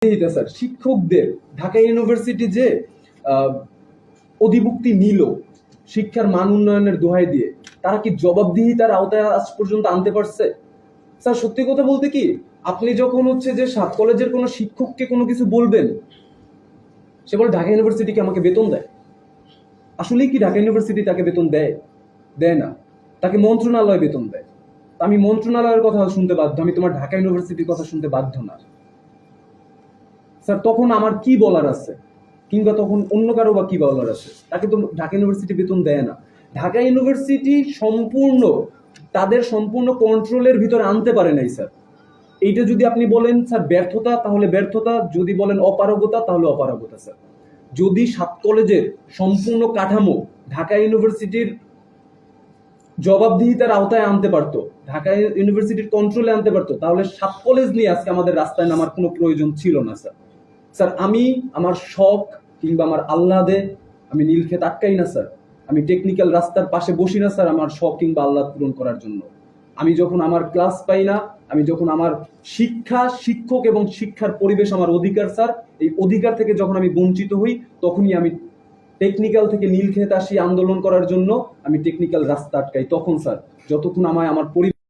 এইটা স্যার শিক্ষকদের ঢাকা ইউনিভার্সিটি যে অধিভুক্তি নিল শিক্ষার মান উন্নয়নের দোহাই দিয়ে, তারা কি জবাবদিহিতার আওতায় আজ পর্যন্ত আনতে পারছে? স্যার সত্যি কথা বলতে কি, আপনি যখন হচ্ছে যে সাত কলেজের কোনো শিক্ষককে কোনো কিছু বলবেন, সে বলে ঢাকা ইউনিভার্সিটি কি আমাকে বেতন দেয়? আসলেই কি ঢাকা ইউনিভার্সিটি তাকে বেতন দেয়? দেয় না, তাকে মন্ত্রণালয় বেতন দেয়। আমি মন্ত্রণালয়ের কথা শুনতে বাধ্য, আমি তোমার ঢাকা ইউনিভার্সিটির কথা শুনতে বাধ্য না। স্যার তখন আমার কি বলার আছে, কিংবা তখন অন্য কারো বা কি বলার আছে? তাকে তো ঢাকা ইউনিভার্সিটি বেতন দেয় না। ঢাকা ইউনিভার্সিটি সম্পূর্ণ তাদের সম্পূর্ণ কন্ট্রোলের ভিতরে আনতে পারে নাই স্যার। এইটা যদি আপনি বলেন স্যার ব্যর্থতা, তাহলে ব্যর্থতা, যদি বলেন অপারগতা, তাহলে অপারগতা স্যার। যদি সাত কলেজের সম্পূর্ণ কাঠামো ঢাকা ইউনিভার্সিটির জবাবদিহিতার আওতায় আনতে পারতো, ঢাকা ইউনিভার্সিটির কন্ট্রোলে আনতে পারতো, তাহলে সাত কলেজ নিয়ে আজকে আমাদের রাস্তায় নামার কোনো প্রয়োজন ছিল না স্যার। স্যার আমি আমার শখ কিংবা আমার আহ্লাদে আমি নীলক্ষেত আটকাই না স্যার। আমি টেকনিক্যাল রাস্তার পাশে বসি না স্যার আমার শখ কিংবা আহ্লাদ পূরণ করার জন্য। আমি যখন আমার ক্লাস পাই না, আমি যখন আমার শিক্ষা, শিক্ষক এবং শিক্ষার পরিবেশ আমার অধিকার স্যার, এই অধিকার থেকে যখন আমি বঞ্চিত হই, তখনই আমি টেকনিক্যাল থেকে নীলক্ষেত আসি আন্দোলন করার জন্য। আমি টেকনিক্যাল রাস্তা আটকাই তখন স্যার, যতক্ষণ আমায় আমার